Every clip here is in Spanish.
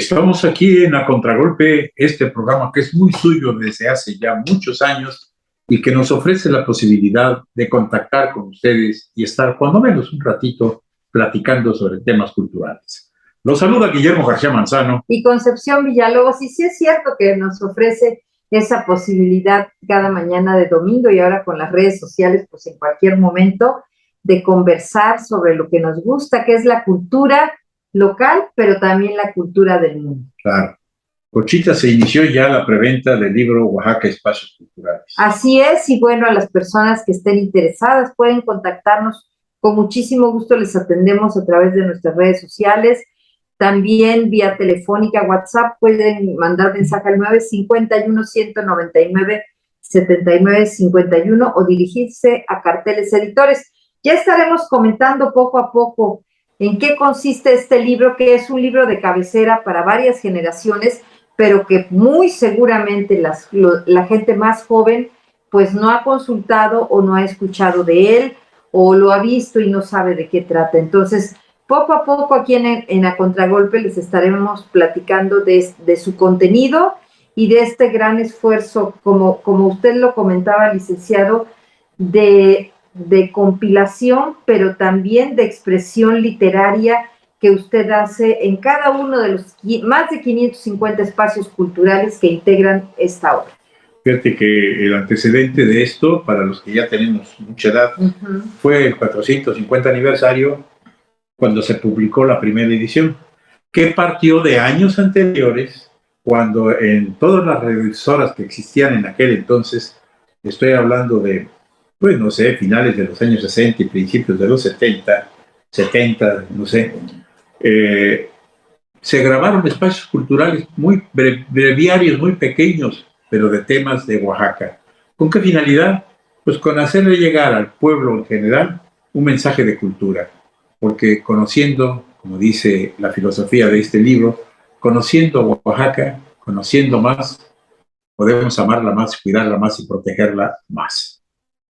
Estamos aquí en A Contragolpe, este programa que es muy suyo desde hace ya muchos años y que nos ofrece la posibilidad de contactar con ustedes y estar cuando menos un ratito platicando sobre temas culturales. Los saluda Guillermo García Manzano y Concepción Villalobos, y sí es cierto que nos ofrece esa posibilidad cada mañana de domingo y ahora con las redes sociales, pues en cualquier momento, de conversar sobre lo que nos gusta, que es la cultura local, pero también la cultura del mundo. Claro. Conchita, se inició ya la preventa del libro Oaxaca Espacios Culturales. Así es, y bueno, a las personas que estén interesadas pueden contactarnos, con muchísimo gusto les atendemos a través de nuestras redes sociales, también vía telefónica, WhatsApp, pueden mandar mensaje al 951-199-7951 o dirigirse a Carteles Editores. Ya estaremos comentando poco a poco en qué consiste este libro, que es un libro de cabecera para varias generaciones, pero que muy seguramente la gente más joven pues no ha consultado o no ha escuchado de él o lo ha visto y no sabe de qué trata. Entonces, poco a poco aquí en A Contragolpe les estaremos platicando de su contenido y de este gran esfuerzo, como usted lo comentaba, licenciado, de compilación, pero también de expresión literaria que usted hace en cada uno de los más de 550 espacios culturales que integran esta obra. Fíjate que el antecedente de esto, para los que ya tenemos mucha edad, fue el 450 aniversario cuando se publicó la primera edición, que partió de años anteriores, cuando en todas las revisoras que existían en aquel entonces, estoy hablando de, pues no sé, finales de los años 60 y principios de los 70, no sé, se grabaron espacios culturales muy breviarios, muy pequeños, pero de temas de Oaxaca. ¿Con qué finalidad? Pues con hacerle llegar al pueblo en general un mensaje de cultura, porque conociendo, como dice la filosofía de este libro, conociendo Oaxaca, conociendo más, podemos amarla más, cuidarla más y protegerla más.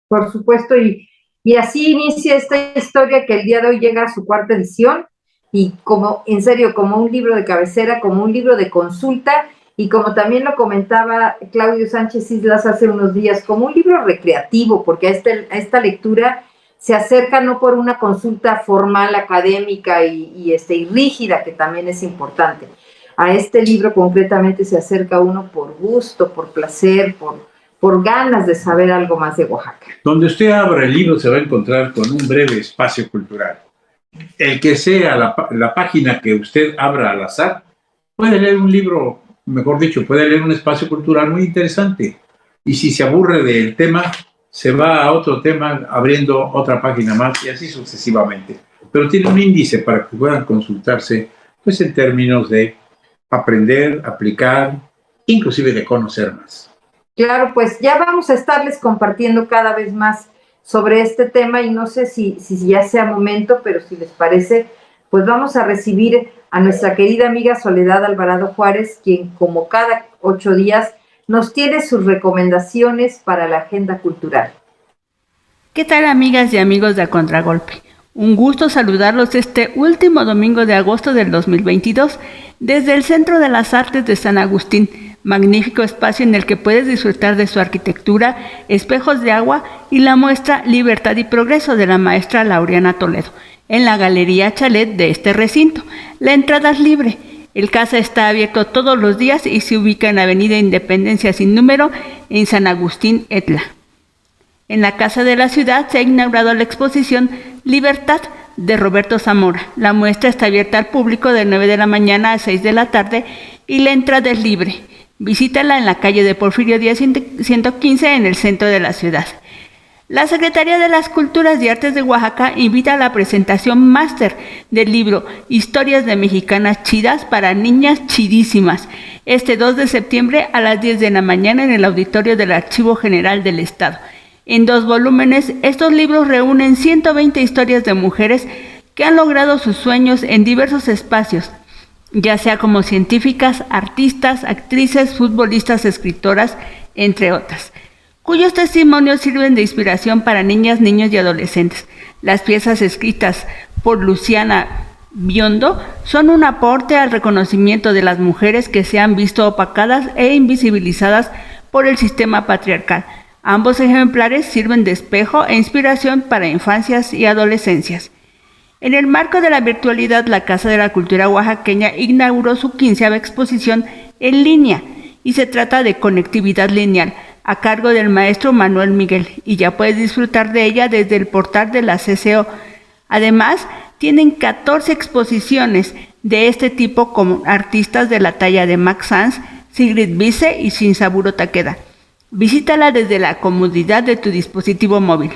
Por supuesto, y así inicia esta historia que el día de hoy llega a su cuarta edición, y como, en serio, como un libro de cabecera, como un libro de consulta, y como también lo comentaba Claudio Sánchez Islas hace unos días, como un libro recreativo, porque a esta lectura se acerca no por una consulta formal, académica y rígida, que también es importante. A este libro concretamente se acerca uno por gusto, por placer, por ganas de saber algo más de Oaxaca. Donde usted abra el libro se va a encontrar con un breve espacio cultural. El que sea la página que usted abra al azar, puede leer un libro, mejor dicho, puede leer un espacio cultural muy interesante. Y si se aburre del tema, se va a otro tema abriendo otra página más y así sucesivamente. Pero tiene un índice para que puedan consultarse, pues en términos de aprender, aplicar, inclusive de conocer más. Claro, pues ya vamos a estarles compartiendo cada vez más sobre este tema y no sé si ya sea momento, pero si les parece, pues vamos a recibir a nuestra querida amiga Soledad Alvarado Juárez, quien como cada 8 días nos tiene sus recomendaciones para la agenda cultural. ¿Qué tal, amigas y amigos de A Contragolpe? Un gusto saludarlos este último domingo de agosto del 2022 desde el Centro de las Artes de San Agustín, magnífico espacio en el que puedes disfrutar de su arquitectura, espejos de agua y la muestra Libertad y Progreso de la maestra Laureana Toledo, en la Galería Chalet de este recinto. La entrada es libre. El CASA está abierto todos los días y se ubica en Avenida Independencia sin número en San Agustín, Etla. En la Casa de la Ciudad se ha inaugurado la exposición Libertad de Roberto Zamora. La muestra está abierta al público de 9 de la mañana a 6 de la tarde y la entrada es libre. Visítala en la calle de Porfirio Díaz 115 en el centro de la ciudad. La Secretaría de las Culturas y Artes de Oaxaca invita a la presentación máster del libro Historias de Mexicanas Chidas para Niñas Chidísimas, este 2 de septiembre a las 10 de la mañana en el auditorio del Archivo General del Estado. En 2 volúmenes, estos libros reúnen 120 historias de mujeres que han logrado sus sueños en diversos espacios, ya sea como científicas, artistas, actrices, futbolistas, escritoras, entre otras, cuyos testimonios sirven de inspiración para niñas, niños y adolescentes. Las piezas escritas por Luciana Biondo son un aporte al reconocimiento de las mujeres que se han visto opacadas e invisibilizadas por el sistema patriarcal. Ambos ejemplares sirven de espejo e inspiración para infancias y adolescencias. En el marco de la virtualidad, la Casa de la Cultura Oaxaqueña inauguró su 15ª exposición en línea y se trata de Conectividad Lineal, a cargo del maestro Manuel Miguel, y ya puedes disfrutar de ella desde el portal de la CCO. Además, tienen 14 exposiciones de este tipo con artistas de la talla de Max Sanz, Sigrid Vice y Shinsaburo Takeda. Visítala desde la comodidad de tu dispositivo móvil.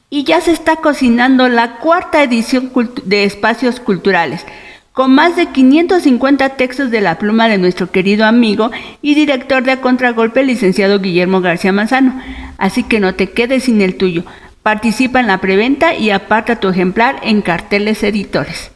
Y ya se está cocinando la 4ª edición de Espacios Culturales, con más de 550 textos de la pluma de nuestro querido amigo y director de A Contragolpe, licenciado Guillermo García Manzano. Así que no te quedes sin el tuyo. Participa en la preventa y aparta tu ejemplar en Carteles Editores.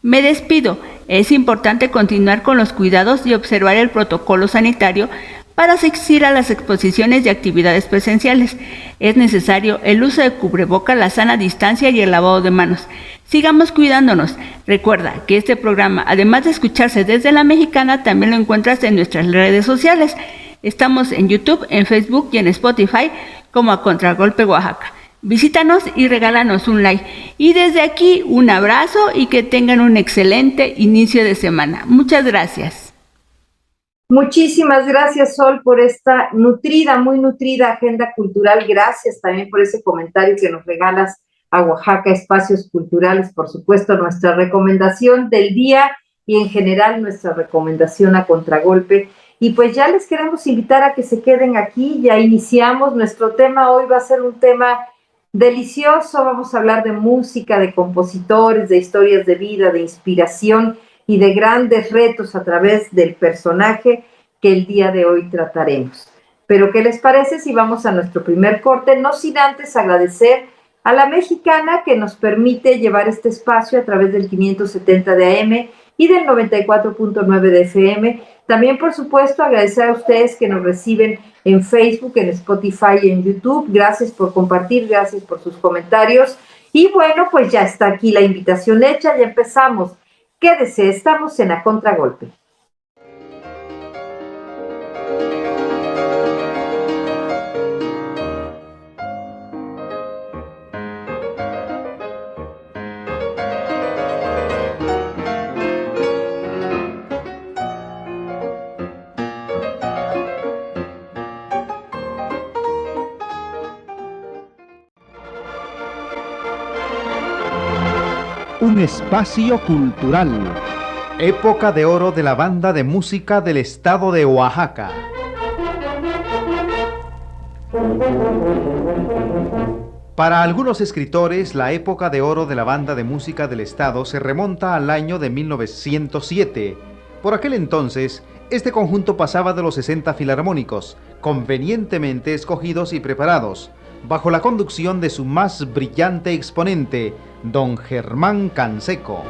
Me despido. Es importante continuar con los cuidados y observar el protocolo sanitario para asistir a las exposiciones y actividades presenciales. Es necesario el uso de cubreboca, la sana distancia y el lavado de manos. Sigamos cuidándonos. Recuerda que este programa, además de escucharse desde La Mexicana, también lo encuentras en nuestras redes sociales. Estamos en YouTube, en Facebook y en Spotify como A Contragolpe Oaxaca. Visítanos y regálanos un like. Y desde aquí, un abrazo y que tengan un excelente inicio de semana. Muchas gracias. Muchísimas gracias, Sol, por esta nutrida, muy nutrida agenda cultural. Gracias también por ese comentario que nos regalas a Oaxaca Espacios Culturales. Por supuesto, nuestra recomendación del día y en general nuestra recomendación a Contragolpe. Y pues ya les queremos invitar a que se queden aquí. Ya iniciamos. Nuestro tema hoy va a ser un tema delicioso. Vamos a hablar de música, de compositores, de historias de vida, de inspiración y de grandes retos a través del personaje que el día de hoy trataremos. Pero ¿qué les parece si vamos a nuestro primer corte? No sin antes agradecer a La Mexicana, que nos permite llevar este espacio a través del 570 de AM y del 94.9 de FM. También, por supuesto, agradecer a ustedes que nos reciben en Facebook, en Spotify y en YouTube. Gracias por compartir, gracias por sus comentarios. Y bueno, pues ya está aquí la invitación hecha, ya empezamos. Quédese, estamos en A Contragolpe. Un espacio cultural. Época de oro de la banda de música del estado de Oaxaca. Para algunos escritores, la época de oro de la banda de música del estado se remonta al año de 1907. Por aquel entonces, este conjunto pasaba de los 60 filarmónicos, convenientemente escogidos y preparados, bajo la conducción de su más brillante exponente, don Germán Canseco.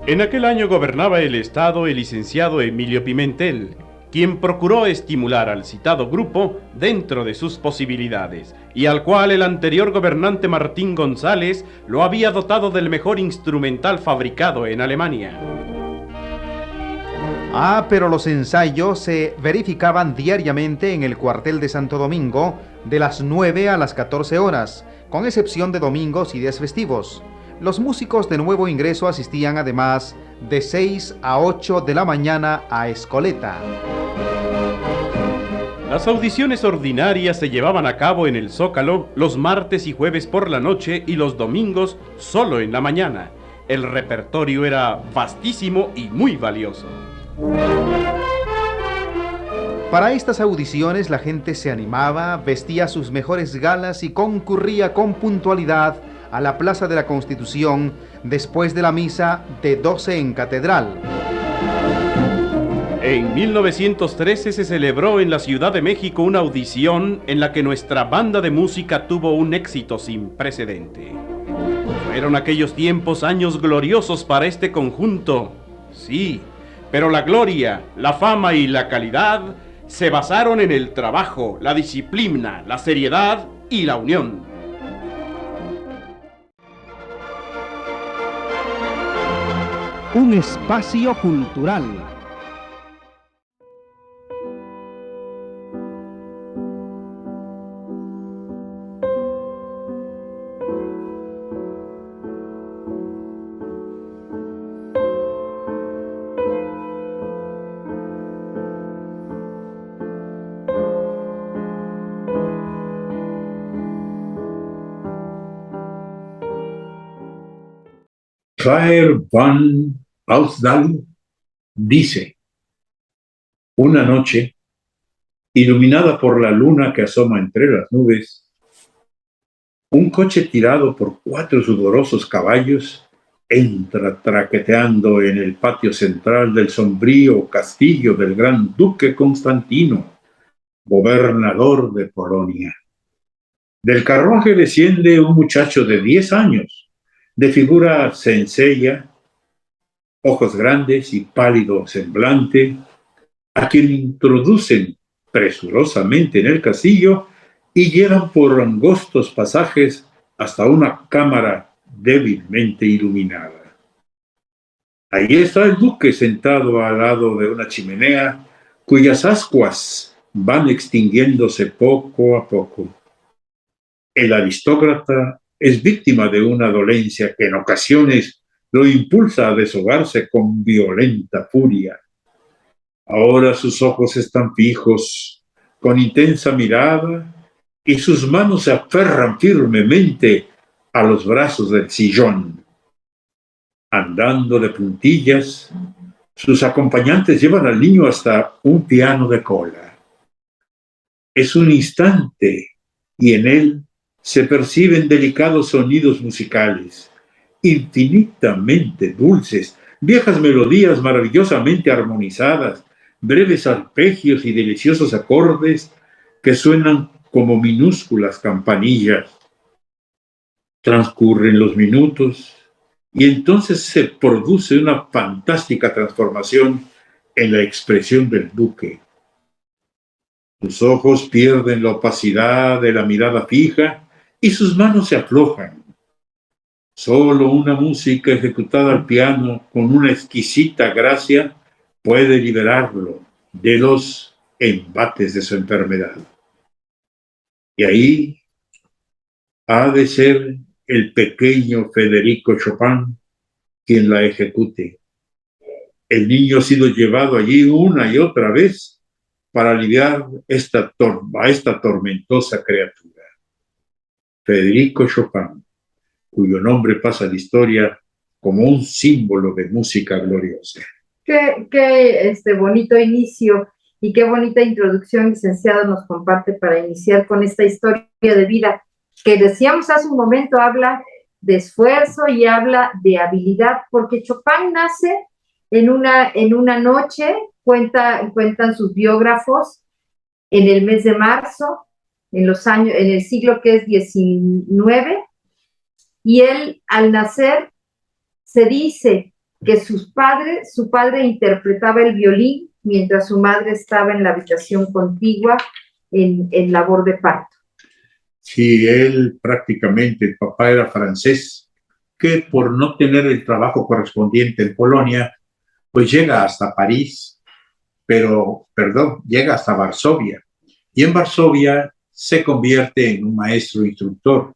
En aquel año gobernaba el estado el licenciado Emilio Pimentel, quien procuró estimular al citado grupo dentro de sus posibilidades, y al cual el anterior gobernante Martín González lo había dotado del mejor instrumental fabricado en Alemania. Pero los ensayos se verificaban diariamente en el cuartel de Santo Domingo de las 9 a las 14 horas, con excepción de domingos y días festivos. Los músicos de nuevo ingreso asistían además de 6 a 8 de la mañana a Escoleta. Las audiciones ordinarias se llevaban a cabo en el Zócalo los martes y jueves por la noche y los domingos solo en la mañana. El repertorio era vastísimo y muy valioso. Para estas audiciones la gente se animaba, vestía sus mejores galas y concurría con puntualidad a la Plaza de la Constitución después de la misa de 12 en Catedral. En 1913 se celebró en la Ciudad de México una audición en la que nuestra banda de música tuvo un éxito sin precedente. Fueron aquellos tiempos años gloriosos para este conjunto, sí, pero la gloria, la fama y la calidad se basaron en el trabajo, la disciplina, la seriedad y la unión. un espacio cultural. Claire van Ausdal dice: una noche, iluminada por la luna que asoma entre las nubes, un coche tirado por 4 sudorosos caballos entra traqueteando en el patio central del sombrío castillo del gran duque Constantino, gobernador de Polonia. Del carruaje desciende un muchacho de 10 años, de figura sencilla, ojos grandes y pálido semblante, a quien introducen presurosamente en el castillo y llevan por angostos pasajes hasta una cámara débilmente iluminada. Ahí está el duque sentado al lado de una chimenea cuyas ascuas van extinguiéndose poco a poco. El aristócrata es víctima de una dolencia que en ocasiones lo impulsa a deshogarse con violenta furia. Ahora sus ojos están fijos, con intensa mirada, y sus manos se aferran firmemente a los brazos del sillón. Andando de puntillas, sus acompañantes llevan al niño hasta un piano de cola. Es un instante, y en él se perciben delicados sonidos musicales, infinitamente dulces, viejas melodías maravillosamente armonizadas, breves arpegios y deliciosos acordes que suenan como minúsculas campanillas. Transcurren los minutos y entonces se produce una fantástica transformación en la expresión del duque. Sus ojos pierden la opacidad de la mirada fija y sus manos se aflojan. Solo una música ejecutada al piano con una exquisita gracia puede liberarlo de los embates de su enfermedad. Y ahí ha de ser el pequeño Federico Chopin quien la ejecute. El niño ha sido llevado allí una y otra vez para aliviar a esta tormentosa criatura. Federico Chopin, cuyo nombre pasa a la historia como un símbolo de música gloriosa. Qué bonito inicio y qué bonita introducción, licenciado, nos comparte para iniciar con esta historia de vida que decíamos hace un momento, habla de esfuerzo y habla de habilidad, porque Chopin nace en una noche, cuentan sus biógrafos, en el mes de marzo, en el siglo que es 19, y él al nacer se dice que su padre interpretaba el violín mientras su madre estaba en la habitación contigua en labor de parto. Sí, él prácticamente, el papá era francés, que por no tener el trabajo correspondiente en Polonia, pues llega hasta París, llega hasta Varsovia. Y en Varsovia se convierte en un maestro instructor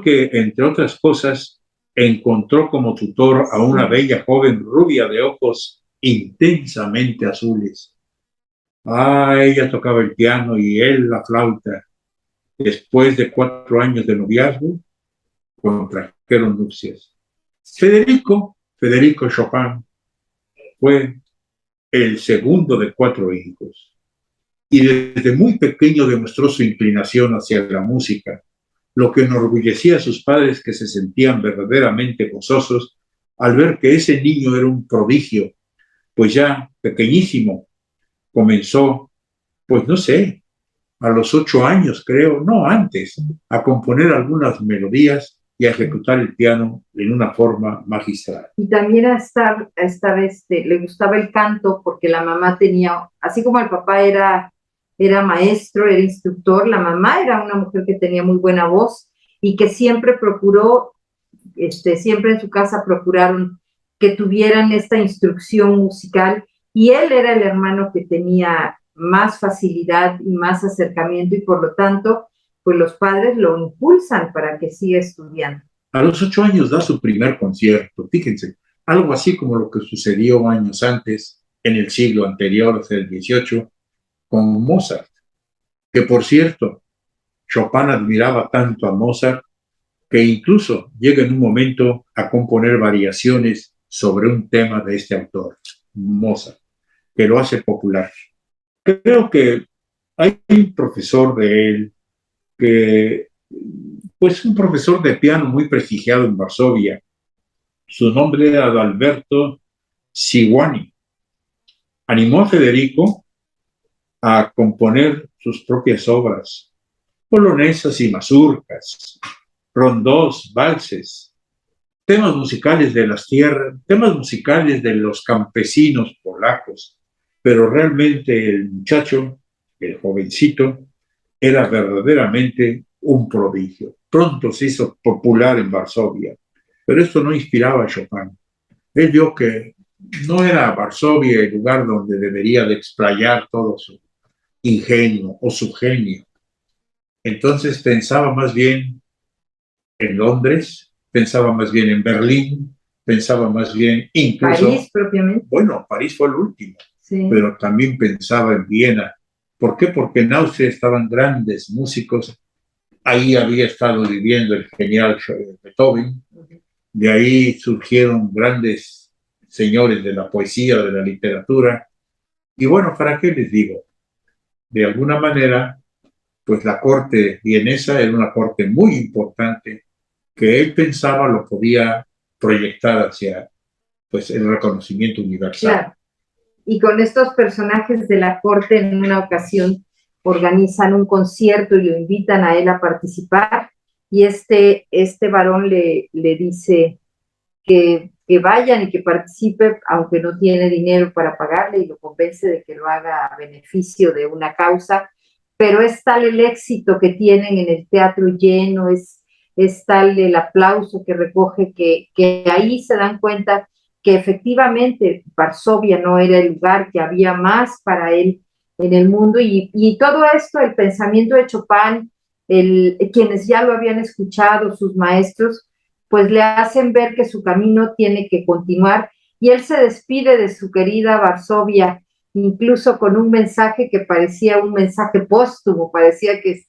que, entre otras cosas, encontró como tutor a una bella joven rubia de ojos intensamente azules. Ella tocaba el piano y él la flauta. Después de 4 años de noviazgo, contrajeron nupcias. Federico Chopin fue el segundo de 4 hijos y desde muy pequeño demostró su inclinación hacia la música, lo que enorgullecía a sus padres, que se sentían verdaderamente gozosos al ver que ese niño era un prodigio, pues ya pequeñísimo comenzó, pues no sé, a los 8 años creo, no antes, a componer algunas melodías y a ejecutar el piano en una forma magistral. Y también le gustaba el canto, porque la mamá tenía, así como el papá era maestro, era instructor, la mamá era una mujer que tenía muy buena voz y que siempre procuró, siempre en su casa procuraron que tuvieran esta instrucción musical, y él era el hermano que tenía más facilidad y más acercamiento, y por lo tanto, pues los padres lo impulsan para que siga estudiando. A los 8 años da su primer concierto, fíjense, algo así como lo que sucedió años antes, en el siglo anterior, o sea, el 18, con Mozart, que por cierto, Chopin admiraba tanto a Mozart que incluso llega en un momento a componer variaciones sobre un tema de este autor, Mozart, que lo hace popular. Creo que hay un profesor de él que, pues un profesor de piano muy prestigiado en Varsovia, su nombre era Adalberto Siwani. Animó a Federico a componer sus propias obras, polonesas y mazurcas, rondós, valses, temas musicales de las tierras, temas musicales de los campesinos polacos, pero realmente el muchacho, el jovencito, era verdaderamente un prodigio. Pronto se hizo popular en Varsovia, pero esto no inspiraba a Chopin. Él vio que no era Varsovia el lugar donde debería de explayar todo su ingenio o su genio. Entonces pensaba más bien en Londres, pensaba más bien en Berlín, pensaba más bien incluso... París propiamente. Bueno, París fue el último, sí. Pero también pensaba en Viena. ¿Por qué? Porque en Austria estaban grandes músicos. Ahí había estado viviendo el genial Beethoven. De ahí surgieron grandes señores de la poesía, de la literatura. Y bueno, ¿para qué les digo? De alguna manera, pues la corte vienesa era una corte muy importante que él pensaba lo podía proyectar hacia pues, el reconocimiento universal. Claro. Y con estos personajes de la corte, en una ocasión organizan un concierto y lo invitan a él a participar, y este varón le dice que vayan y que participe, aunque no tiene dinero para pagarle, y lo convence de que lo haga a beneficio de una causa, pero es tal el éxito que tienen en el teatro lleno, es tal el aplauso que recoge, que ahí se dan cuenta que efectivamente Varsovia no era el lugar, que había más para él en el mundo, y todo esto, el pensamiento de Chopin, quienes ya lo habían escuchado, sus maestros, pues le hacen ver que su camino tiene que continuar, y él se despide de su querida Varsovia, incluso con un mensaje que parecía un mensaje póstumo, parecía que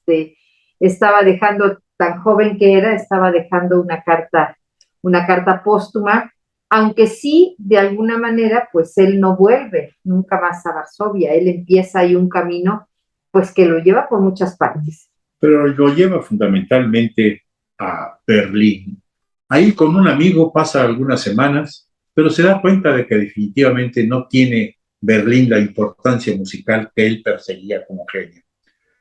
estaba dejando, tan joven que era, estaba dejando una carta póstuma, aunque sí, de alguna manera, pues él no vuelve nunca más a Varsovia, él empieza ahí un camino, pues que lo lleva por muchas partes. Pero lo lleva fundamentalmente a Berlín. Ahí con un amigo pasa algunas semanas, pero se da cuenta de que definitivamente no tiene Berlín la importancia musical que él perseguía como genio.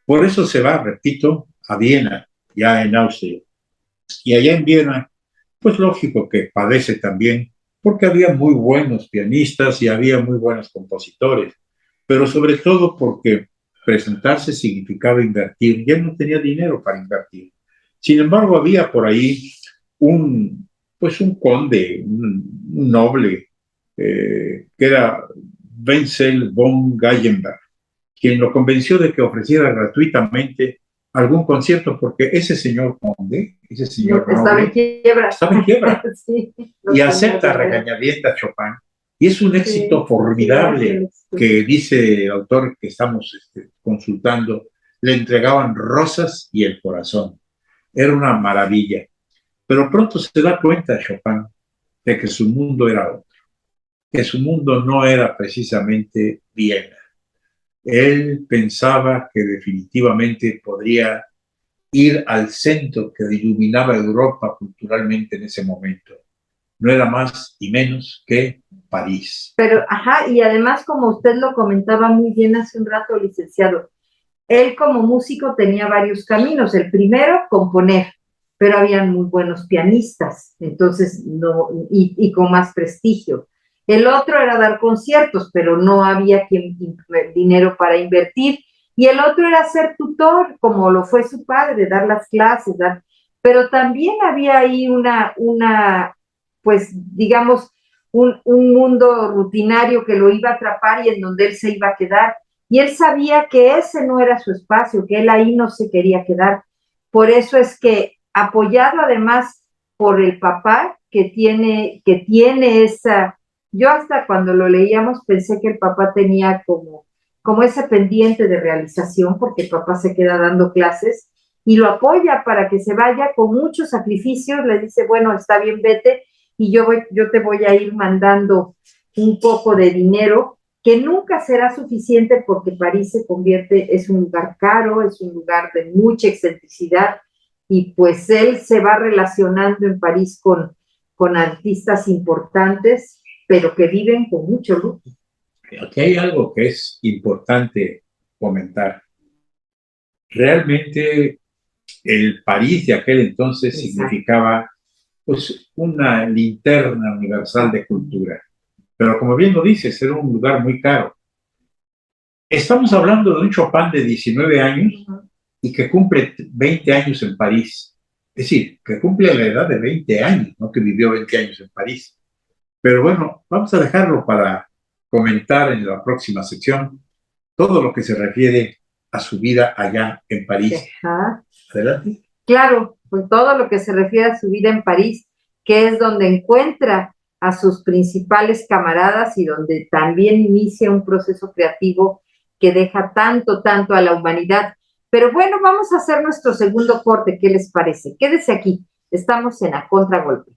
Por eso se va, repito, a Viena, ya en Austria. Y allá en Viena, pues lógico que padece también, porque había muy buenos pianistas y había muy buenos compositores, pero sobre todo porque presentarse significaba invertir, y él no tenía dinero para invertir. Sin embargo, había por ahí un conde, un noble, que era Wenzel von Gallenberg, quien lo convenció de que ofreciera gratuitamente algún concierto, porque ese señor conde, ese señor estaba en quiebra. Estaba en quiebra. Sí, y acepta regañadientes a Chopin. Y es un éxito formidable que dice el autor que estamos consultando, le entregaban rosas y el corazón. Era una maravilla. Pero pronto se da cuenta Chopin de que su mundo era otro, que su mundo no era precisamente Viena. Él pensaba que definitivamente podría ir al centro que iluminaba Europa culturalmente en ese momento. No era más y menos que París. Pero, y además, como usted lo comentaba muy bien hace un rato, licenciado, él como músico tenía varios caminos. El primero, componer, pero habían muy buenos pianistas, entonces y con más prestigio. El otro era dar conciertos, pero no había dinero para invertir. Y el otro era ser tutor, como lo fue su padre, dar las clases, pero también había ahí pues, digamos, un mundo rutinario que lo iba a atrapar y en donde él se iba a quedar. Y él sabía que ese no era su espacio, que él ahí no se quería quedar. Por eso es que, apoyado además por el papá que tiene esa... Yo hasta cuando lo leíamos pensé que el papá tenía como ese pendiente de realización, porque el papá se queda dando clases y lo apoya para que se vaya con muchos sacrificios. Le dice, bueno, está bien, vete, y yo te voy a ir mandando un poco de dinero, que nunca será suficiente porque París es un lugar caro, es un lugar de mucha excentricidad, y pues él se va relacionando en París con artistas importantes, pero que viven con mucho lujo. Aquí hay algo que es importante comentar. Realmente el París de aquel entonces significaba pues una linterna universal de cultura. Pero como bien lo dices, era un lugar muy caro. Estamos hablando de un Chopin de 19 años y que cumple 20 años en París. Es decir, que cumple la edad de 20 años, no que vivió 20 años en París. Pero bueno, vamos a dejarlo para comentar en la próxima sección todo lo que se refiere a su vida allá en París. Ajá. Adelante. Claro, pues todo lo que se refiere a su vida en París, que es donde encuentra a sus principales camaradas y donde también inicia un proceso creativo que deja tanto a la humanidad. Pero bueno, vamos a hacer nuestro segundo corte, ¿qué les parece? Quédese aquí, estamos en A Contragolpe.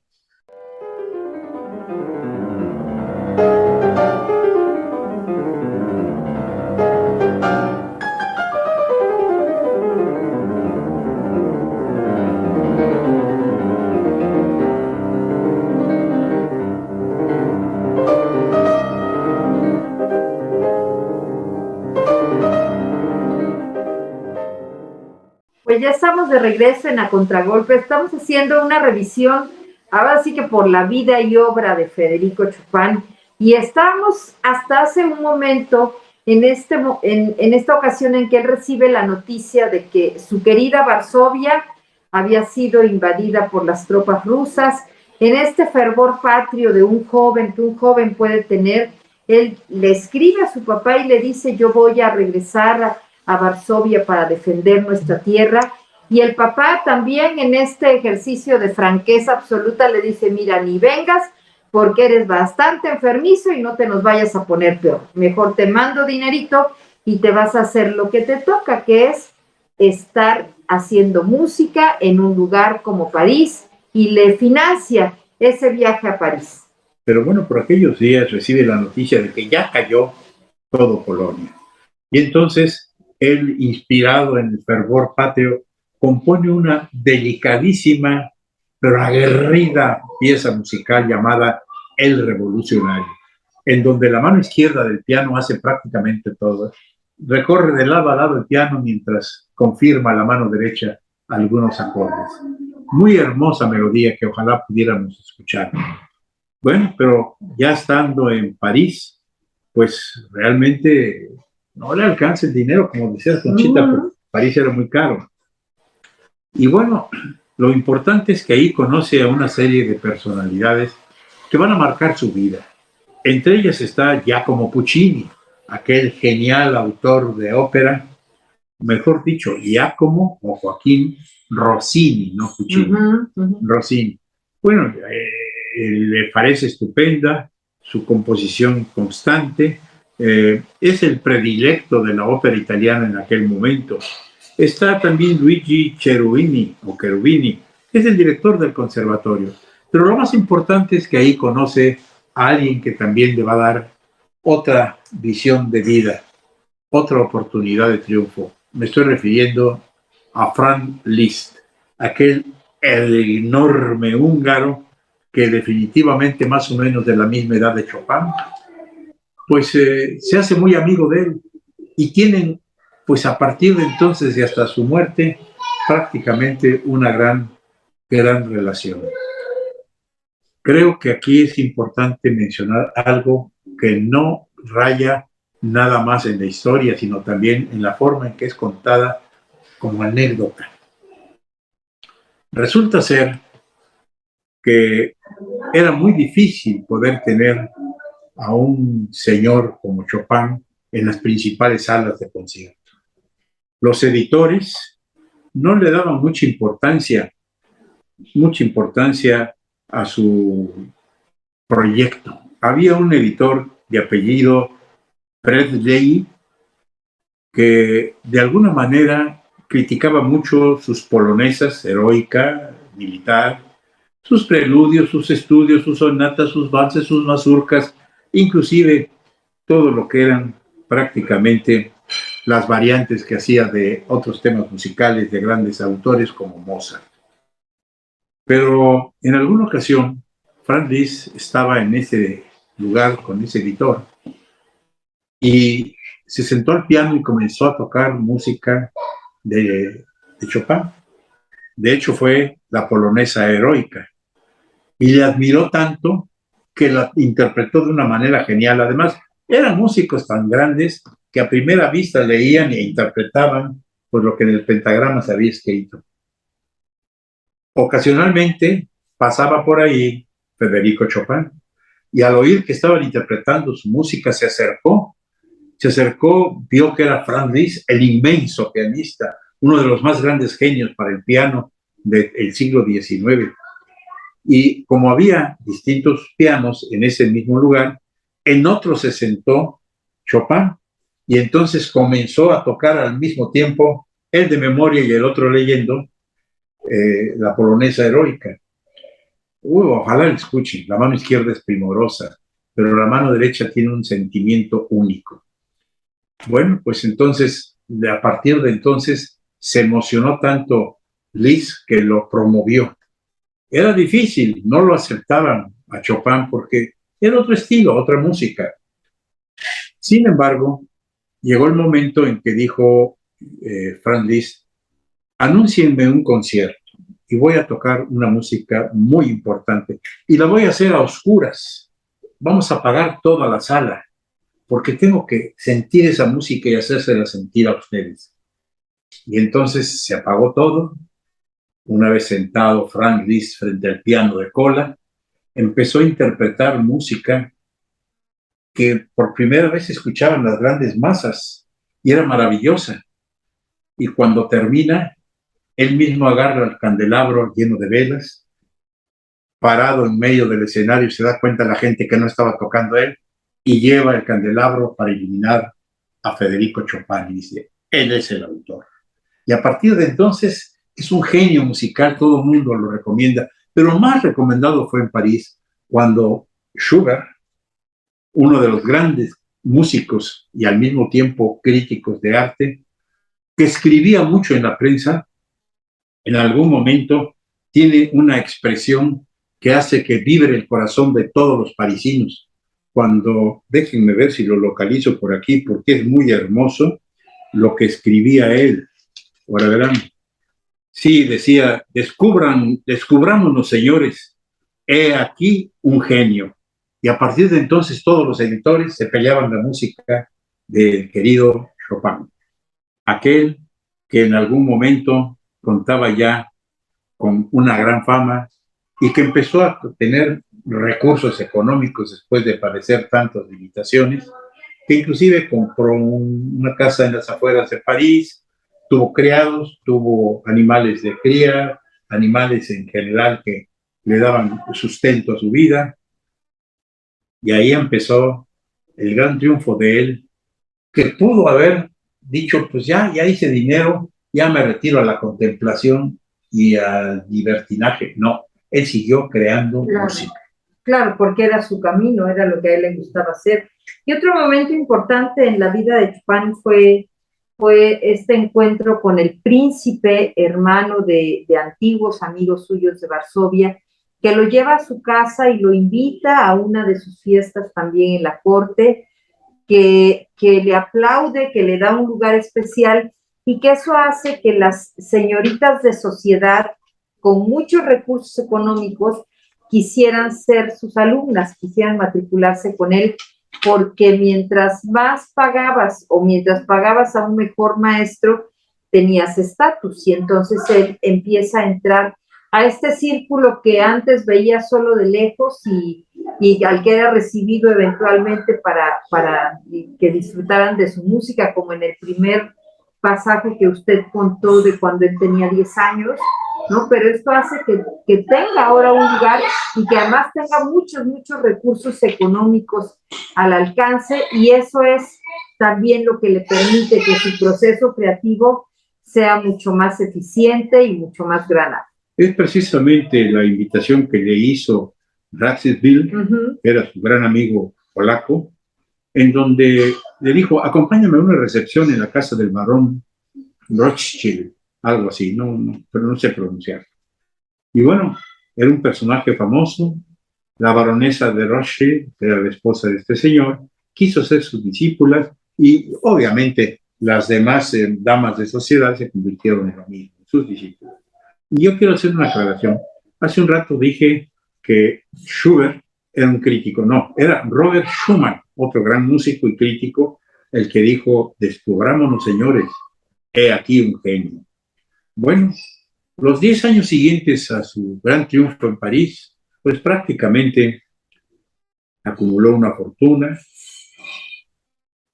Pues ya estamos de regreso en A Contragolpe, estamos haciendo una revisión, ahora sí que por la vida y obra de Federico Chopin, y estamos hasta hace un momento en esta ocasión en que él recibe la noticia de que su querida Varsovia había sido invadida por las tropas rusas. En este fervor patrio de un joven, que un joven puede tener, él le escribe a su papá y le dice, yo voy a regresar a Varsovia para defender nuestra tierra, y el papá también en este ejercicio de franqueza absoluta le dice, mira, ni vengas porque eres bastante enfermizo y no te nos vayas a poner peor, mejor te mando dinerito y te vas a hacer lo que te toca, que es estar haciendo música en un lugar como París, y le financia ese viaje a París. Pero bueno, por aquellos días recibe la noticia de que ya cayó todo Polonia. Y entonces él, inspirado en el fervor patrio, compone una delicadísima pero aguerrida pieza musical llamada El Revolucionario, en donde la mano izquierda del piano hace prácticamente todo. Recorre de lado a lado el piano mientras confirma la mano derecha algunos acordes. Muy hermosa melodía que ojalá pudiéramos escuchar. Bueno, pero ya estando en París, pues realmente no le alcanza el dinero, como decía Conchita, porque París era muy caro. Y bueno, lo importante es que ahí conoce a una serie de personalidades que van a marcar su vida. Entre ellas está Giacomo Puccini, aquel genial autor de ópera, mejor dicho, Giacomo o Joaquín Rossini, no Puccini, Rossini. Bueno, le parece estupenda su composición constante, es el predilecto de la ópera italiana en aquel momento. Está también Luigi Cherubini, que es el director del conservatorio. Pero lo más importante es que ahí conoce a alguien que también le va a dar otra visión de vida, otra oportunidad de triunfo. Me estoy refiriendo a Franz Liszt, el enorme húngaro que definitivamente más o menos de la misma edad de Chopin, pues se hace muy amigo de él y tienen, pues a partir de entonces y hasta su muerte, prácticamente una gran relación. Creo que aquí es importante mencionar algo que no raya nada más en la historia, sino también en la forma en que es contada como anécdota. Resulta ser que era muy difícil poder tener a un señor como Chopin en las principales salas de concierto. Los editores no le daban mucha importancia a su proyecto. Había un editor de apellido Predley que de alguna manera criticaba mucho sus polonesas, heroica, militar, sus preludios, sus estudios, sus sonatas, sus valses, sus mazurcas, inclusive todo lo que eran prácticamente las variantes que hacía de otros temas musicales de grandes autores como Mozart. Pero en alguna ocasión, Franz Liszt estaba en ese lugar con ese editor y se sentó al piano y comenzó a tocar música de Chopin. De hecho, fue la polonesa heroica. Y le admiró tanto que la interpretó de una manera genial. Además, eran músicos tan grandes que a primera vista leían e interpretaban pues, lo que en el pentagrama se había escrito. Ocasionalmente pasaba por ahí Federico Chopin y al oír que estaban interpretando su música se acercó, vio que era Franz Liszt, el inmenso pianista, uno de los más grandes genios para el piano del siglo XIX. Y como había distintos pianos en ese mismo lugar, en otro se sentó Chopin y entonces comenzó a tocar al mismo tiempo, él de memoria y el otro leyendo, la polonesa heroica. Ojalá la escuchen, la mano izquierda es primorosa, pero la mano derecha tiene un sentimiento único. Bueno, pues entonces, a partir de entonces, se emocionó tanto Liszt que lo promovió. Era difícil, no lo aceptaban a Chopin porque era otro estilo, otra música. Sin embargo, llegó el momento en que dijo Franz Liszt, anúncienme un concierto y voy a tocar una música muy importante y la voy a hacer a oscuras. Vamos a apagar toda la sala porque tengo que sentir esa música y hacérsela sentir a ustedes. Y entonces se apagó todo. Una vez sentado Franz Liszt frente al piano de cola, empezó a interpretar música que por primera vez escuchaban las grandes masas y era maravillosa. Y cuando termina, él mismo agarra el candelabro lleno de velas, parado en medio del escenario, se da cuenta la gente que no estaba tocando él y lleva el candelabro para iluminar a Federico Chopin y dice, él es el autor. Y a partir de entonces es un genio musical, todo el mundo lo recomienda, pero más recomendado fue en París, cuando Schubert, uno de los grandes músicos y al mismo tiempo críticos de arte, que escribía mucho en la prensa, en algún momento tiene una expresión que hace que vibre el corazón de todos los parisinos. Cuando, déjenme ver si lo localizo por aquí, porque es muy hermoso lo que escribía él. Ahora verán. Sí, decía, descubrámonos, señores, he aquí un genio. Y a partir de entonces todos los editores se peleaban la música del querido Chopin. Aquel que en algún momento contaba ya con una gran fama y que empezó a tener recursos económicos después de padecer tantas limitaciones, que inclusive compró una casa en las afueras de París, tuvo criados, tuvo animales de cría, animales en general que le daban sustento a su vida, y ahí empezó el gran triunfo de él, que pudo haber dicho, pues ya hice dinero, ya me retiro a la contemplación y al libertinaje. No, él siguió creando música. Claro, porque era su camino, era lo que a él le gustaba hacer. Y otro momento importante en la vida de Chopin fue este encuentro con el príncipe hermano de antiguos amigos suyos de Varsovia, que lo lleva a su casa y lo invita a una de sus fiestas también en la corte, que le aplaude, que le da un lugar especial y que eso hace que las señoritas de sociedad con muchos recursos económicos quisieran ser sus alumnas, quisieran matricularse con él, porque mientras más pagabas o mientras pagabas a un mejor maestro, tenías estatus y entonces él empieza a entrar a este círculo que antes veía solo de lejos y al que era recibido eventualmente para que disfrutaran de su música, como en el primer pasaje que usted contó de cuando él tenía 10 años, ¿no? Pero esto hace que tenga ahora un lugar y que además tenga muchos recursos económicos al alcance, y eso es también lo que le permite que su proceso creativo sea mucho más eficiente y mucho más granado. Es precisamente la invitación que le hizo Radziwiłł, que era su gran amigo polaco, en donde le dijo: acompáñame a una recepción en la casa del barón Rothschild, algo así, pero no sé pronunciar. Y bueno, era un personaje famoso. La baronesa de Rothschild, que era la esposa de este señor, quiso ser sus discípulas, y obviamente las demás damas de sociedad se convirtieron en lo mismo, sus discípulos. Y yo quiero hacer una aclaración. Hace un rato dije que Schubert era un crítico. No, era Robert Schumann, otro gran músico y crítico, el que dijo: descubrámonos, señores, he aquí un genio. Bueno, los 10 años siguientes a su gran triunfo en París, pues prácticamente acumuló una fortuna,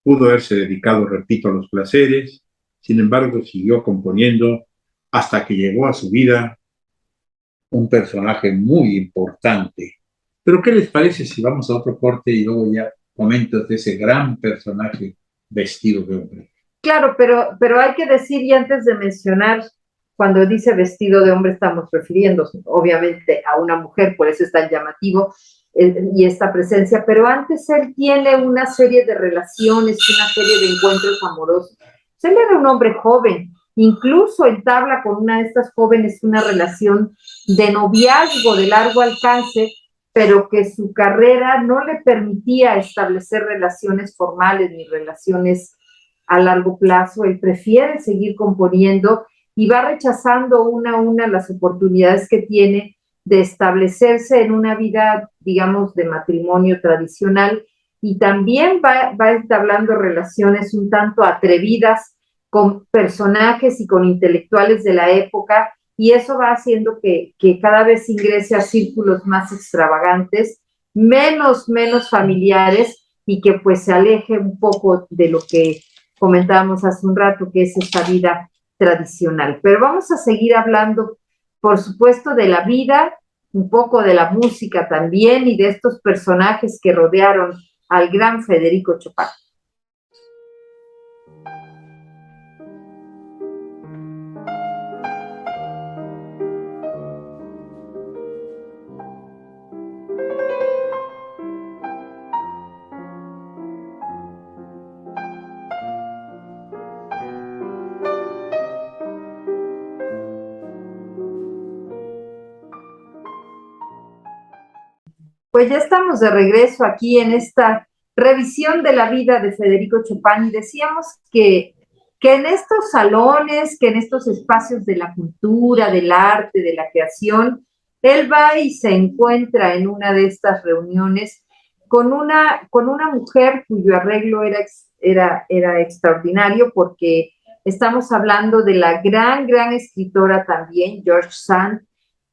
pudo haberse dedicado, repito, a los placeres. Sin embargo, siguió componiendo hasta que llegó a su vida un personaje muy importante. Pero ¿qué les parece si vamos a otro corte y luego ya comento de ese gran personaje vestido de hombre? Claro, pero hay que decir, y antes de mencionar, cuando dice vestido de hombre estamos refiriéndose obviamente a una mujer, por eso es tan llamativo y esta presencia, pero antes él tiene una serie de relaciones, una serie de encuentros amorosos. Él era un hombre joven, incluso entabla con una de estas jóvenes una relación de noviazgo de largo alcance, pero que su carrera no le permitía establecer relaciones formales ni relaciones a largo plazo. Él prefiere seguir componiendo y va rechazando una a una las oportunidades que tiene de establecerse en una vida, digamos, de matrimonio tradicional, y también va entablando relaciones un tanto atrevidas con personajes y con intelectuales de la época, y eso va haciendo que cada vez ingrese a círculos más extravagantes, menos familiares, y que pues se aleje un poco de lo que comentábamos hace un rato, que es esta vida tradicional. Pero vamos a seguir hablando, por supuesto, de la vida, un poco de la música también, y de estos personajes que rodearon al gran Federico Chopin. Pues ya estamos de regreso aquí en esta revisión de la vida de Federico Chopin, y decíamos que en estos salones, que en estos espacios de la cultura, del arte, de la creación, él va y se encuentra en una de estas reuniones con una mujer cuyo arreglo era extraordinario, porque estamos hablando de la gran escritora también, George Sand,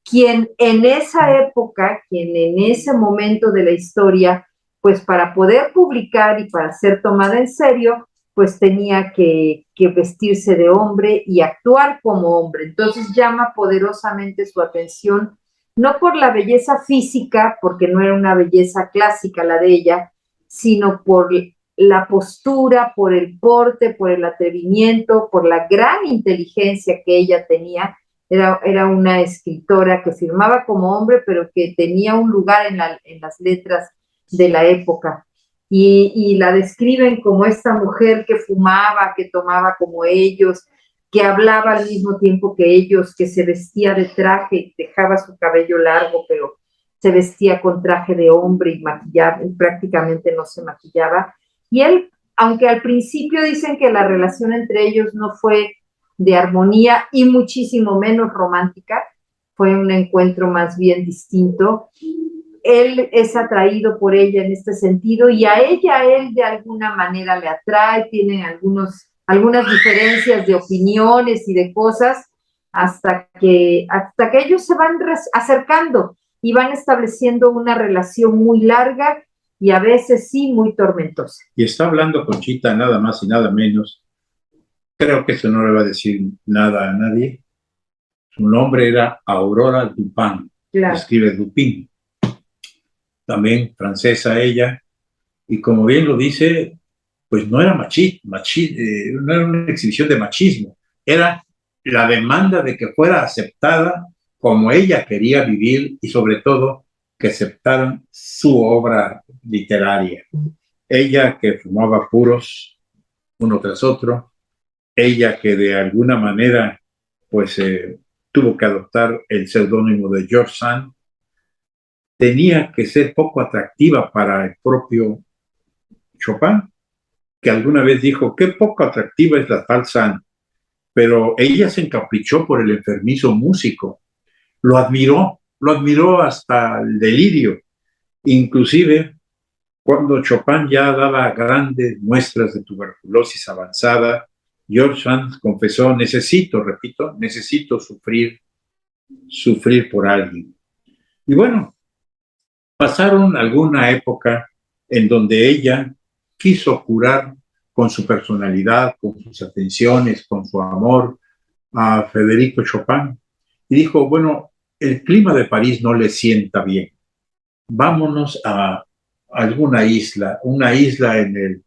quien en esa época, quien en ese momento de la historia, pues para poder publicar y para ser tomada en serio, pues tenía que vestirse de hombre y actuar como hombre. Entonces llama poderosamente su atención, no por la belleza física, porque no era una belleza clásica la de ella, sino por la postura, por el porte, por el atrevimiento, por la gran inteligencia que ella tenía. Era una escritora que firmaba como hombre, pero que tenía un lugar en las letras de la época. Y la describen como esta mujer que fumaba, que tomaba como ellos, que hablaba al mismo tiempo que ellos, que se vestía de traje, dejaba su cabello largo, pero se vestía con traje de hombre y maquillaba, y prácticamente no se maquillaba. Y él, aunque al principio dicen que la relación entre ellos no fue de armonía y muchísimo menos romántica, fue un encuentro más bien distinto. Él es atraído por ella en este sentido, y a ella él de alguna manera le atrae, tienen algunas diferencias de opiniones y de cosas, hasta que ellos se van acercando y van estableciendo una relación muy larga y a veces sí muy tormentosa. Y está hablando Conchita nada más y nada menos. Creo que eso no le va a decir nada a nadie. Su nombre era Aurora Dupin. Claro. Escribe Dupin. También francesa ella. Y como bien lo dice, pues no era no era una exhibición de machismo. Era la demanda de que fuera aceptada como ella quería vivir y sobre todo que aceptaran su obra literaria. Ella que fumaba puros uno tras otro, ella que de alguna manera pues tuvo que adoptar el seudónimo de George Sand, tenía que ser poco atractiva para el propio Chopin, que alguna vez dijo, qué poco atractiva es la tal Sand, pero ella se encaprichó por el enfermizo músico, lo admiró hasta el delirio, inclusive cuando Chopin ya daba grandes muestras de tuberculosis avanzada, George Sand confesó, necesito sufrir por alguien. Y bueno, pasaron alguna época en donde ella quiso curar con su personalidad, con sus atenciones, con su amor a Federico Chopin. Y dijo, bueno, el clima de París no le sienta bien. Vámonos a alguna isla, una isla en el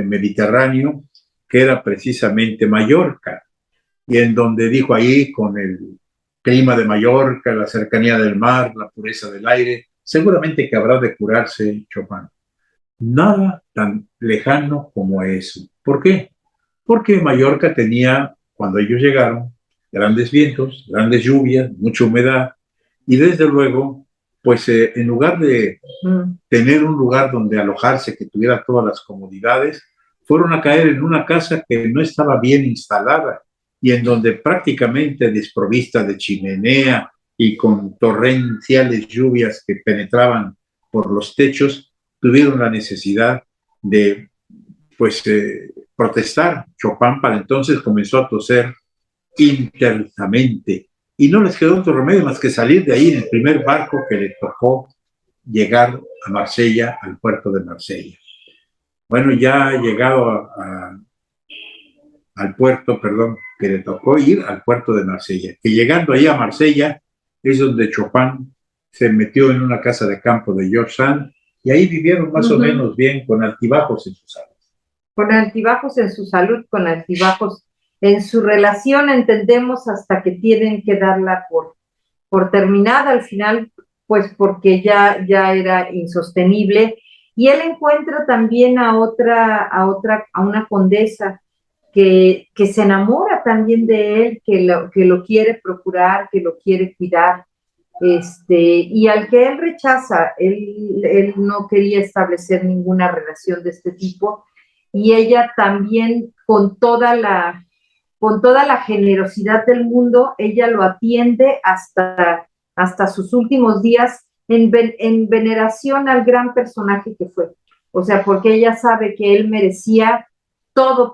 Mediterráneo, que era precisamente Mallorca, y en donde dijo ahí, con el clima de Mallorca, la cercanía del mar, la pureza del aire, seguramente que habrá de curarse Chopin. Nada tan lejano como eso. ¿Por qué? Porque Mallorca tenía, cuando ellos llegaron, grandes vientos, grandes lluvias, mucha humedad, y desde luego, pues en lugar de tener un lugar donde alojarse que tuviera todas las comodidades, fueron a caer en una casa que no estaba bien instalada y en donde prácticamente desprovista de chimenea y con torrenciales lluvias que penetraban por los techos, tuvieron la necesidad de pues protestar. Chopin para entonces comenzó a toser intensamente y no les quedó otro remedio más que salir de ahí en el primer barco que le tocó llegar a Marsella, al puerto de Marsella. Bueno, ya llegado al puerto, que le tocó ir al puerto de Marsella, que llegando ahí a Marsella es donde Chopin se metió en una casa de campo de George Sand y ahí vivieron más o menos bien, con altibajos en su salud. Con altibajos en su salud, con altibajos en su relación, entendemos hasta que tienen que darla por terminada al final, pues porque ya era insostenible. Y él encuentra también a una condesa que se enamora también de él, que lo quiere procurar, que lo quiere cuidar, y al que él rechaza. Él no quería establecer ninguna relación de este tipo, y ella también, con toda la generosidad del mundo, ella lo atiende hasta sus últimos días en veneración al gran personaje que fue. O sea, porque ella sabe que él merecía todo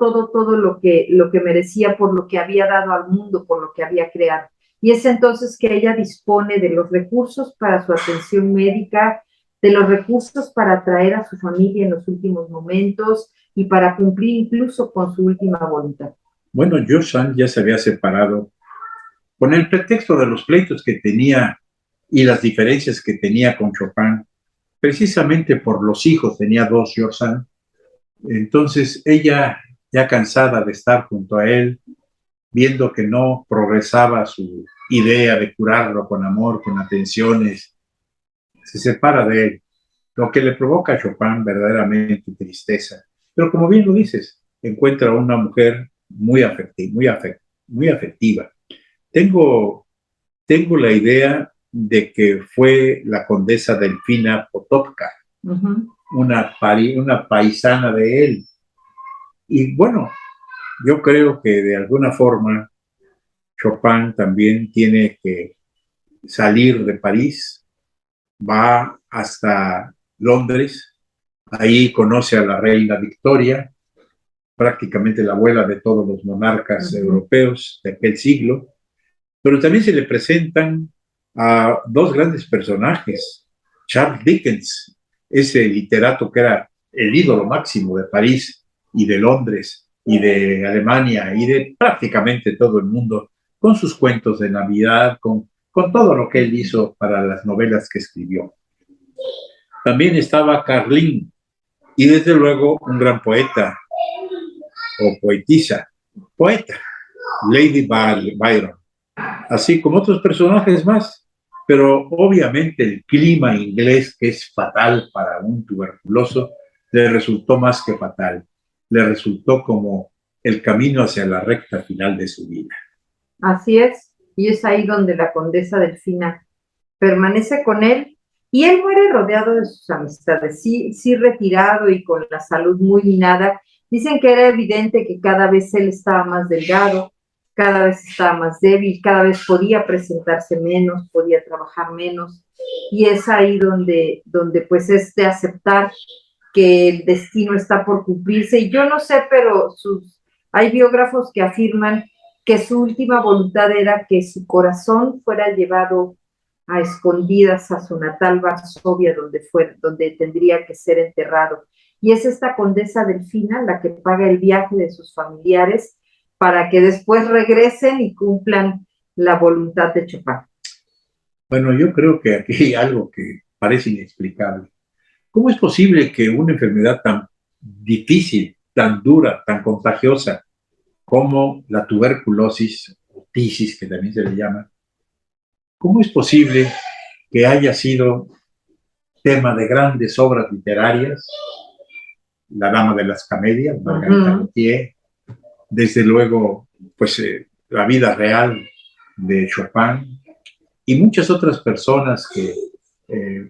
lo que merecía por lo que había dado al mundo, por lo que había creado. Y es entonces que ella dispone de los recursos para su atención médica, de los recursos para traer a su familia en los últimos momentos y para cumplir incluso con su última voluntad. Bueno, George Sand ya se había separado con el pretexto de los pleitos que tenía y las diferencias que tenía con Chopin, precisamente por los hijos. Tenía dos, George Sand. Entonces ella, ya cansada de estar junto a él, viendo que no progresaba su idea de curarlo con amor, con atenciones, se separa de él, lo que le provoca a Chopin verdaderamente tristeza. Pero como bien lo dices, encuentra una mujer muy afectiva. Tengo la idea de que fue la condesa Delfina Potocka, una paisana de él. Y bueno, yo creo que de alguna forma Chopin también tiene que salir de París, va hasta Londres, ahí conoce a la reina Victoria, prácticamente la abuela de todos los monarcas europeos de aquel siglo, Pero también se le presentan a dos grandes personajes. Charles Dickens, ese literato que era el ídolo máximo de París y de Londres y de Alemania y de prácticamente todo el mundo, con sus cuentos de Navidad, con todo lo que él hizo para las novelas que escribió. También estaba Carlin y desde luego un gran poeta o poetisa, poeta, Lady Byron, así como otros personajes más. Pero obviamente el clima inglés, que es fatal para un tuberculoso, le resultó más que fatal. Le resultó como el camino hacia la recta final de su vida. Así es, y es ahí donde la condesa Delfina permanece con él y él muere rodeado de sus amistades, sí retirado y con la salud muy minada. Dicen que era evidente que cada vez él estaba más delgado, cada vez estaba más débil, cada vez podía presentarse menos, podía trabajar menos, y es ahí donde pues es de aceptar que el destino está por cumplirse. Y yo no sé, pero hay biógrafos que afirman que su última voluntad era que su corazón fuera llevado a escondidas a su natal Varsovia, donde tendría que ser enterrado. Y es esta condesa Delfina la que paga el viaje de sus familiares para que después regresen y cumplan la voluntad de Chopin. Bueno, yo creo que aquí hay algo que parece inexplicable. ¿Cómo es posible que una enfermedad tan difícil, tan dura, tan contagiosa como la tuberculosis, o tisis, que también se le llama, cómo es posible que haya sido tema de grandes obras literarias? La Dama de las Camelias, Margarita Gautier, desde luego, pues la vida real de Chopin y muchas otras personas que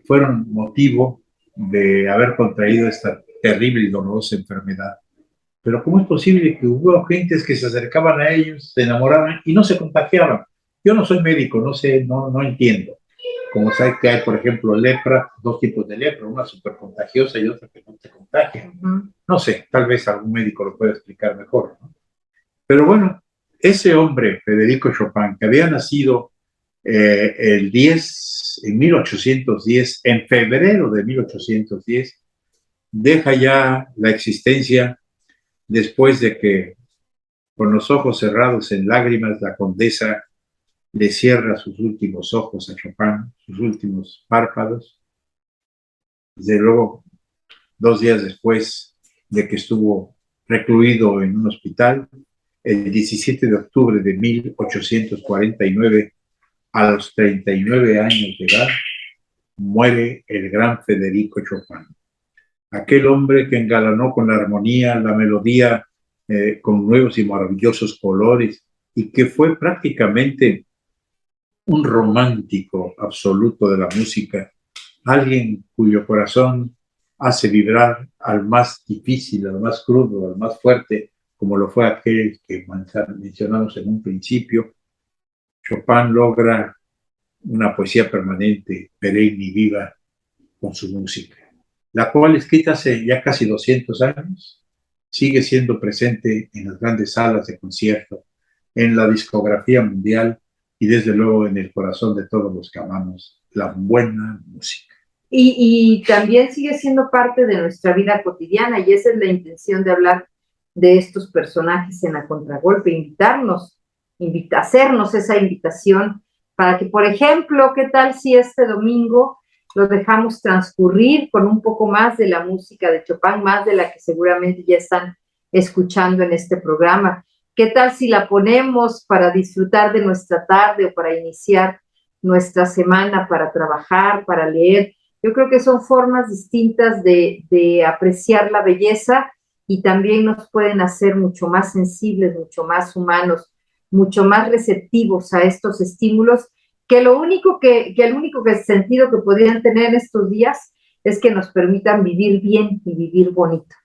fueron motivo de haber contraído esta terrible y dolorosa enfermedad. Pero ¿cómo es posible que hubo gentes que se acercaban a ellos, se enamoraban y no se contagiaban? Yo no soy médico, no sé, no entiendo. Como sabe que hay, por ejemplo, lepra, dos tipos de lepra, una súper contagiosa y otra que no te contagia. No sé, tal vez algún médico lo pueda explicar mejor, ¿no? Pero bueno, ese hombre, Federico Chopin, que había nacido en 1810, en febrero de 1810, deja ya la existencia después de que, con los ojos cerrados en lágrimas, la condesa le cierra sus últimos ojos a Chopin, sus últimos párpados. Desde luego, 2 días después de que estuvo recluido en un hospital, el 17 de octubre de 1849, a los 39 años de edad, muere el gran Federico Chopin. Aquel hombre que engalanó con la armonía, la melodía, con nuevos y maravillosos colores, y que fue prácticamente un romántico absoluto de la música, alguien cuyo corazón hace vibrar al más difícil, al más crudo, al más fuerte, como lo fue aquel que mencionamos en un principio. Chopin logra una poesía permanente, perenne y viva con su música, la cual, escrita hace ya casi 200 años, sigue siendo presente en las grandes salas de concierto, en la discografía mundial y desde luego en el corazón de todos los que amamos la buena música. Y también sigue siendo parte de nuestra vida cotidiana, y esa es la intención de hablar de estos personajes en la Contragolpe, hacernos esa invitación para que, por ejemplo, ¿qué tal si este domingo lo dejamos transcurrir con un poco más de la música de Chopin, más de la que seguramente ya están escuchando en este programa? ¿Qué tal si la ponemos para disfrutar de nuestra tarde o para iniciar nuestra semana, para trabajar, para leer? Yo creo que son formas distintas de apreciar la belleza, y también nos pueden hacer mucho más sensibles, mucho más humanos, mucho más receptivos a estos estímulos, que el único sentido que podrían tener en estos días es que nos permitan vivir bien y vivir bonito.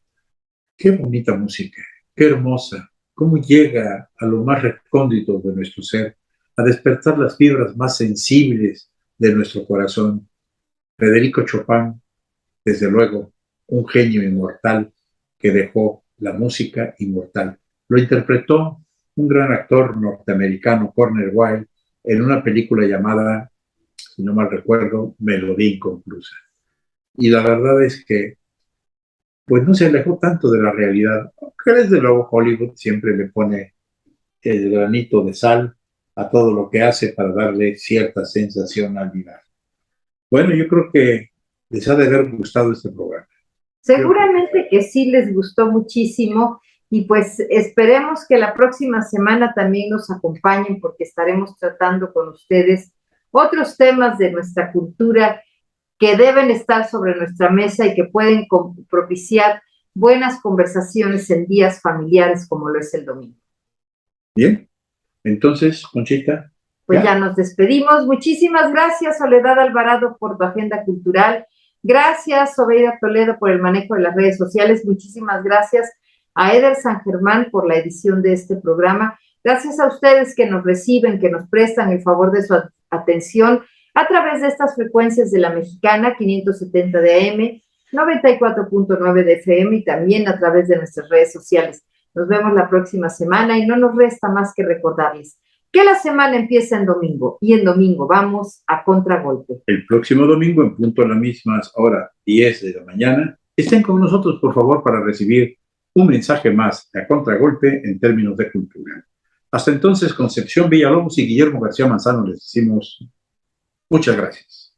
Qué bonita música, qué hermosa, cómo llega a lo más recóndito de nuestro ser, a despertar las fibras más sensibles de nuestro corazón. Federico Chopin, desde luego, un genio inmortal que dejó la música inmortal. Lo interpretó un gran actor norteamericano, Cornel Wilde, en una película llamada, si no mal recuerdo, Melodía Inconclusa. Y la verdad es que pues no se alejó tanto de la realidad, aunque desde luego Hollywood siempre le pone el granito de sal a todo lo que hace para darle cierta sensacionalidad. Bueno, yo creo que les ha de haber gustado este programa. Seguramente que sí les gustó muchísimo y pues esperemos que la próxima semana también nos acompañen porque estaremos tratando con ustedes otros temas de nuestra cultura que deben estar sobre nuestra mesa y que pueden propiciar buenas conversaciones en días familiares como lo es el domingo. Bien, entonces, Conchita. Pues ya nos despedimos. Muchísimas gracias, Soledad Alvarado, por tu agenda cultural. Gracias, Sobeida Toledo, por el manejo de las redes sociales. Muchísimas gracias a Eder San Germán por la edición de este programa. Gracias a ustedes que nos reciben, que nos prestan el favor de su atención a través de estas frecuencias de la Mexicana, 570 de AM, 94.9 de FM y también a través de nuestras redes sociales. Nos vemos la próxima semana y no nos resta más que recordarles que la semana empieza en domingo y en domingo vamos a contragolpe. El próximo domingo, en punto a la misma hora, 10 de la mañana, estén con nosotros, por favor, para recibir un mensaje más a contragolpe en términos de cultura. Hasta entonces, Concepción Villalobos y Guillermo García Manzano les decimos muchas gracias.